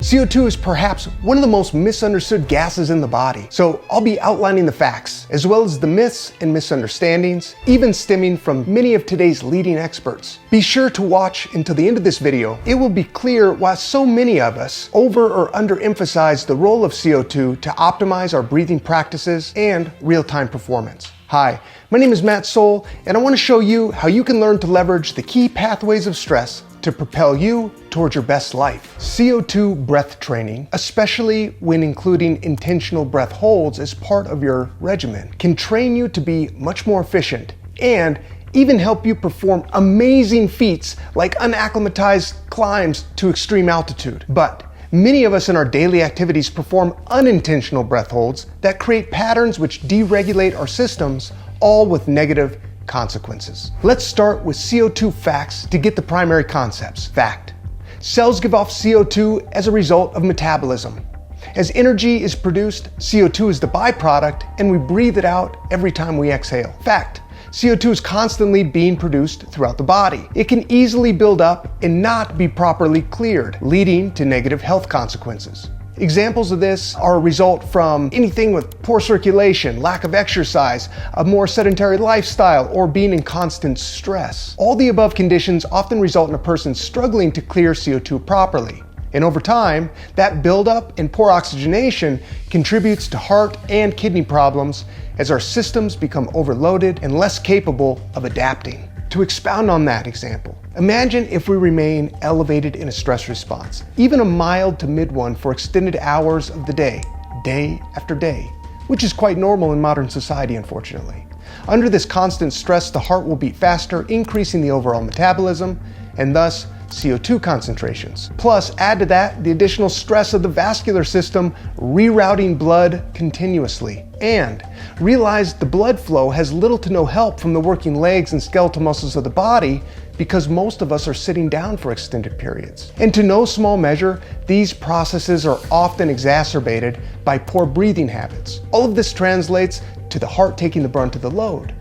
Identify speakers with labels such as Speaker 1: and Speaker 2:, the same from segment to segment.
Speaker 1: CO2 is perhaps one of the most misunderstood gases in the body, so I'll be outlining the facts, as well as the myths and misunderstandings, even stemming from many of today's leading experts. Be sure to watch until the end of this video. It will be clear why so many of us over or underemphasize the role of CO2 to optimize our breathing practices and real-time performance. Hi, my name is Matt Soule, and I want to show you how you can learn to leverage the key pathways of stress to propel you towards your best life. CO2 breath training, especially when including intentional breath holds as part of your regimen, can train you to be much more efficient and even help you perform amazing feats like unacclimatized climbs to extreme altitude. But many of us in our daily activities perform unintentional breath holds that create patterns which deregulate our systems, all with negative consequences. Let's start with CO2 facts to get the primary concepts. Fact: cells give off CO2 as a result of metabolism. As energy is produced, CO2 is the byproduct, and we breathe it out every time we exhale. Fact: CO2 is constantly being produced throughout the body. It can easily build up and not be properly cleared, leading to negative health consequences. Examples of this are a result from anything with poor circulation, lack of exercise, a more sedentary lifestyle, or being in constant stress. All the above conditions often result in a person struggling to clear CO2 properly. And over time, that buildup and poor oxygenation contributes to heart and kidney problems as our systems become overloaded and less capable of adapting. To expound on that example, imagine if we remain elevated in a stress response, even a mild to mid one, for extended hours of the day after day, which is quite normal in modern society, unfortunately. Under this constant stress, the heart will beat faster, increasing the overall metabolism and thus CO2 concentrations. Plus, add to that the additional stress of the vascular system rerouting blood continuously. And realize the blood flow has little to no help from the working legs and skeletal muscles of the body because most of us are sitting down for extended periods. And to no small measure, these processes are often exacerbated by poor breathing habits. All of this translates to the heart taking the brunt of the load.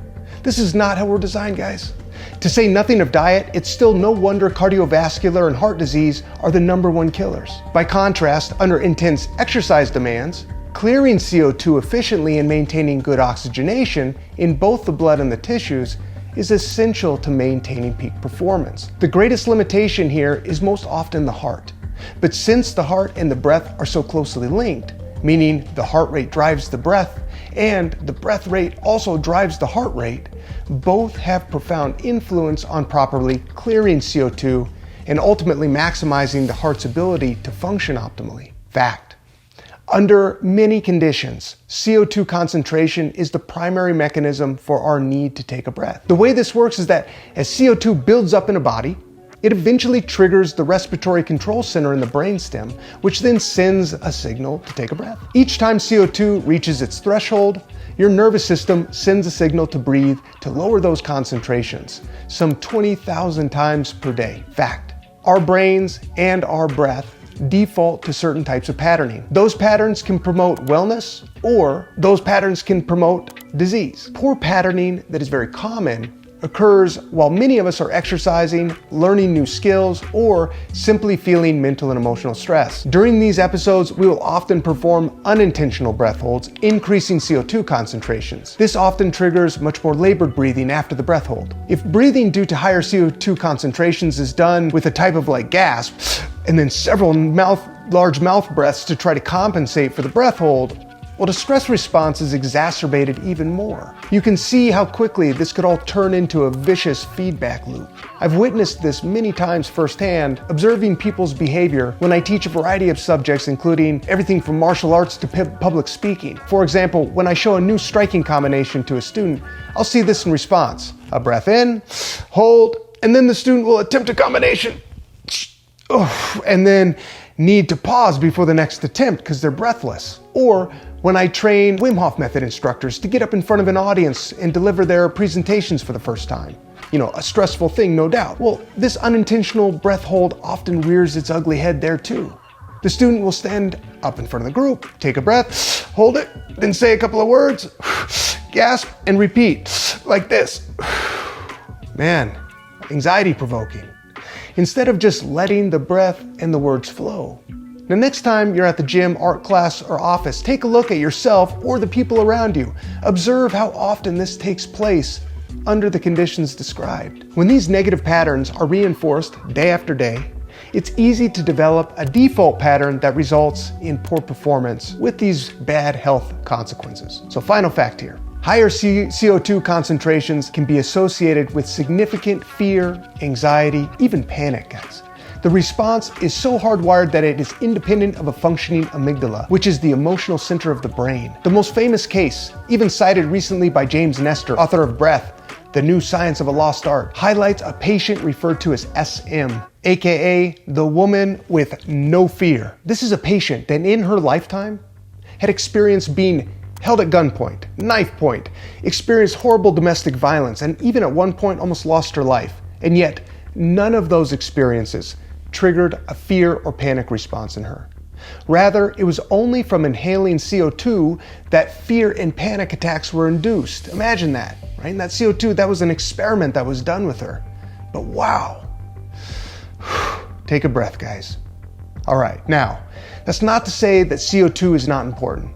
Speaker 1: This is not how we're designed, guys. To say nothing of diet, it's still no wonder cardiovascular and heart disease are the #1 killers. By contrast, under intense exercise demands, clearing CO2 efficiently and maintaining good oxygenation in both the blood and the tissues is essential to maintaining peak performance. The greatest limitation here is most often the heart. But since the heart and the breath are so closely linked, meaning the heart rate drives the breath and the breath rate also drives the heart rate, both have profound influence on properly clearing CO2 and ultimately maximizing the heart's ability to function optimally. Fact: under many conditions, CO2 concentration is the primary mechanism for our need to take a breath. The way this works is that as CO2 builds up in a body, it eventually triggers the respiratory control center in the brainstem, which then sends a signal to take a breath. Each time CO2 reaches its threshold, your nervous system sends a signal to breathe to lower those concentrations, some 20,000 times per day. Fact: our brains and our breath default to certain types of patterning. Those patterns can promote wellness, or those patterns can promote disease. Poor patterning that is very common occurs while many of us are exercising, learning new skills, or simply feeling mental and emotional stress. During these episodes, we will often perform unintentional breath holds, increasing CO2 concentrations. This often triggers much more labored breathing after the breath hold. If breathing due to higher CO2 concentrations is done with a type of gasp, and then several large mouth breaths to try to compensate for the breath hold, well, the stress response is exacerbated even more. You can see how quickly this could all turn into a vicious feedback loop. I've witnessed this many times firsthand, observing people's behavior when I teach a variety of subjects, including everything from martial arts to public speaking. For example, when I show a new striking combination to a student, I'll see this in response: a breath in, hold, and then the student will attempt a combination, and then need to pause before the next attempt because they're breathless. Or when I train Wim Hof Method instructors to get up in front of an audience and deliver their presentations for the first time. A stressful thing, no doubt. Well, this unintentional breath hold often rears its ugly head there too. The student will stand up in front of the group, take a breath, hold it, then say a couple of words, gasp, and repeat, like this. Man, anxiety provoking. Instead of just letting the breath and the words flow. Now, next time you're at the gym, art class, or office, take a look at yourself or the people around you. Observe how often this takes place under the conditions described. When these negative patterns are reinforced day after day, it's easy to develop a default pattern that results in poor performance with these bad health consequences. So, final fact here. Higher CO2 concentrations can be associated with significant fear, anxiety, even panic, guys. The response is so hardwired that it is independent of a functioning amygdala, which is the emotional center of the brain. The most famous case, even cited recently by James Nestor, author of Breath, The New Science of a Lost Art, highlights a patient referred to as SM, aka the woman with no fear. This is a patient that in her lifetime had experienced being held at gunpoint, knife point, experienced horrible domestic violence, and even at one point almost lost her life. And yet, none of those experiences triggered a fear or panic response in her. Rather, it was only from inhaling CO2 that fear and panic attacks were induced. Imagine that, right? And that CO2, that was an experiment that was done with her. But wow. Take a breath, guys. All right, now, that's not to say that CO2 is not important.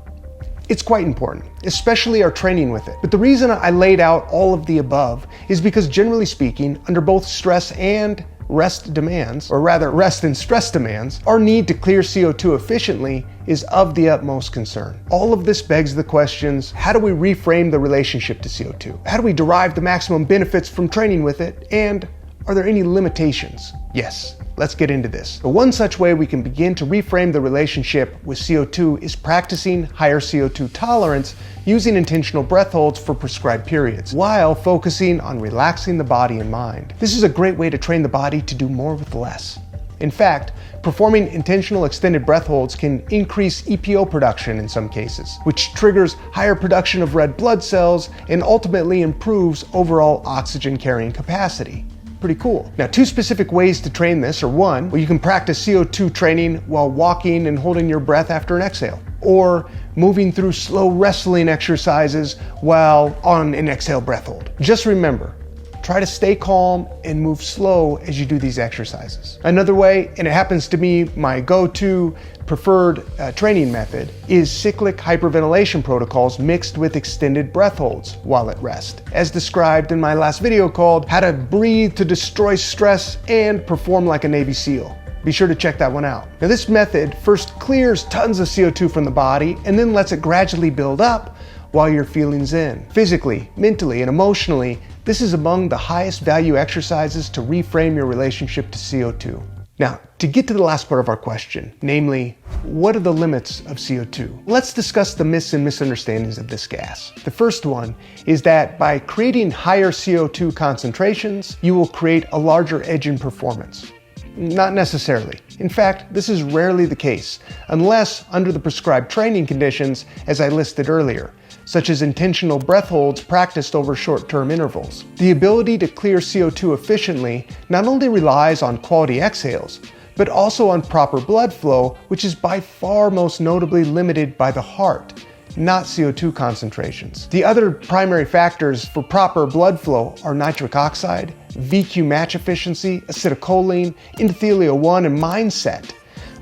Speaker 1: It's quite important, especially our training with it. But the reason I laid out all of the above is because, generally speaking, under both stress and rest demands, or rather rest and stress demands, our need to clear CO2 efficiently is of the utmost concern. All of this begs the questions: how do we reframe the relationship to CO2? How do we derive the maximum benefits from training with it? And are there any limitations? Yes, let's get into this. But one such way we can begin to reframe the relationship with CO2 is practicing higher CO2 tolerance using intentional breath holds for prescribed periods, while focusing on relaxing the body and mind. This is a great way to train the body to do more with less. In fact, performing intentional extended breath holds can increase EPO production in some cases, which triggers higher production of red blood cells and ultimately improves overall oxygen carrying capacity. Pretty cool. Now, two specific ways to train this are: one, where you can practice CO2 training while walking and holding your breath after an exhale, or moving through slow wrestling exercises while on an exhale breath hold. Just remember, try to stay calm and move slow as you do these exercises. Another way, and it happens to be my go-to preferred training method, is cyclic hyperventilation protocols mixed with extended breath holds while at rest, as described in my last video called How to Breathe to Destroy Stress and Perform Like a Navy SEAL. Be sure to check that one out. Now, this method first clears tons of CO2 from the body and then lets it gradually build up while you're feeling zen. Physically, mentally, and emotionally, this is among the highest value exercises to reframe your relationship to CO2. Now, to get to the last part of our question, namely, what are the limits of CO2? Let's discuss the myths and misunderstandings of this gas. The first one is that by creating higher CO2 concentrations, you will create a larger edge in performance. Not necessarily. In fact, this is rarely the case, unless under the prescribed training conditions as I listed earlier, such as intentional breath holds practiced over short-term intervals. The ability to clear CO2 efficiently not only relies on quality exhales, but also on proper blood flow, which is by far most notably limited by the heart, not CO2 concentrations. The other primary factors for proper blood flow are nitric oxide, VQ match efficiency, acetylcholine, endothelial-1, and mindset,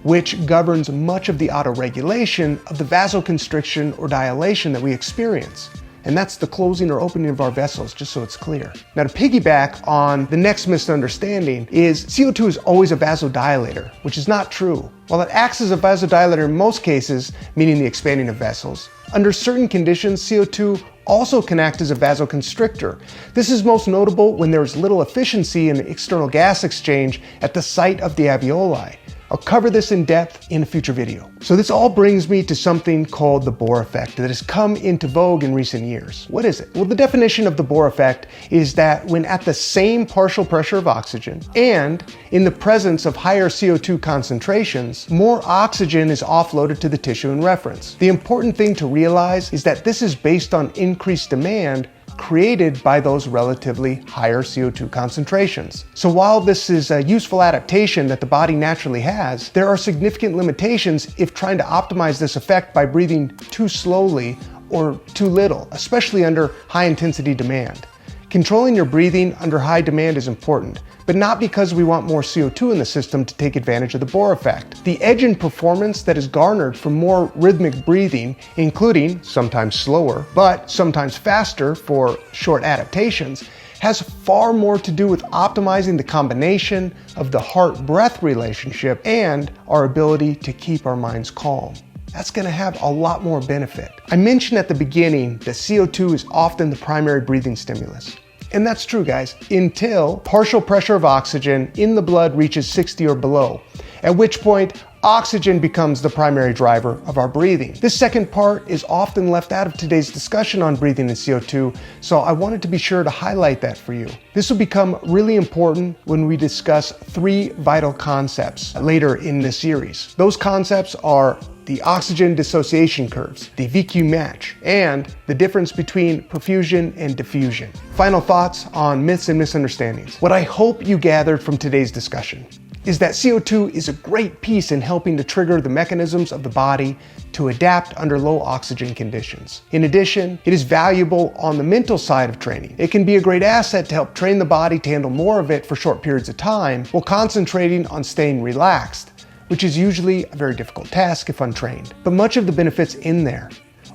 Speaker 1: which governs much of the autoregulation of the vasoconstriction or dilation that we experience. And that's the closing or opening of our vessels, just so it's clear. Now, to piggyback on the next misunderstanding is CO2 is always a vasodilator, which is not true. While it acts as a vasodilator in most cases, meaning the expanding of vessels, under certain conditions, CO2 also can act as a vasoconstrictor. This is most notable when there is little efficiency in external gas exchange at the site of the alveoli. I'll cover this in depth in a future video. So this all brings me to something called the Bohr Effect that has come into vogue in recent years. What is it? Well, the definition of the Bohr Effect is that when at the same partial pressure of oxygen and in the presence of higher CO2 concentrations, more oxygen is offloaded to the tissue in reference. The important thing to realize is that this is based on increased demand created by those relatively higher CO2 concentrations. So while this is a useful adaptation that the body naturally has, there are significant limitations if trying to optimize this effect by breathing too slowly or too little, especially under high intensity demand. Controlling your breathing under high demand is important, but not because we want more CO2 in the system to take advantage of the Bohr effect. The edge in performance that is garnered from more rhythmic breathing, including sometimes slower, but sometimes faster for short adaptations, has far more to do with optimizing the combination of the heart-breath relationship and our ability to keep our minds calm. That's going to have a lot more benefit. I mentioned at the beginning that CO2 is often the primary breathing stimulus. And that's true, guys, until partial pressure of oxygen in the blood reaches 60 or below, at which point oxygen becomes the primary driver of our breathing. This second part is often left out of today's discussion on breathing and CO2, so I wanted to be sure to highlight that for you. This will become really important when we discuss 3 vital concepts later in this series. Those concepts are the oxygen dissociation curves, the VQ match, and the difference between perfusion and diffusion. Final thoughts on myths and misunderstandings. What I hope you gathered from today's discussion is that CO2 is a great piece in helping to trigger the mechanisms of the body to adapt under low oxygen conditions. In addition, it is valuable on the mental side of training. It can be a great asset to help train the body to handle more of it for short periods of time while concentrating on staying relaxed, which is usually a very difficult task if untrained. But much of the benefit's in there.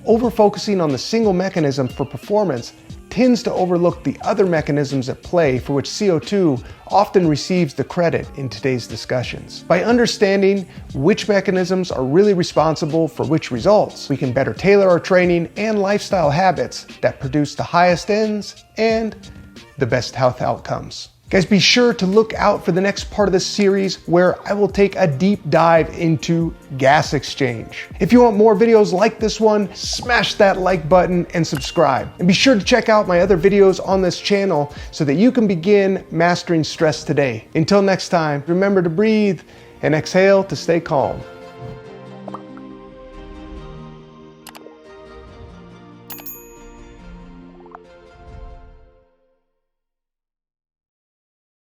Speaker 1: Over-focusing on the single mechanism for performance tends to overlook the other mechanisms at play for which CO2 often receives the credit in today's discussions. By understanding which mechanisms are really responsible for which results, we can better tailor our training and lifestyle habits that produce the highest ends and the best health outcomes. Guys, be sure to look out for the next part of this series where I will take a deep dive into gas exchange. If you want more videos like this one, smash that like button and subscribe. And be sure to check out my other videos on this channel so that you can begin mastering stress today. Until next time, remember to breathe and exhale to stay calm.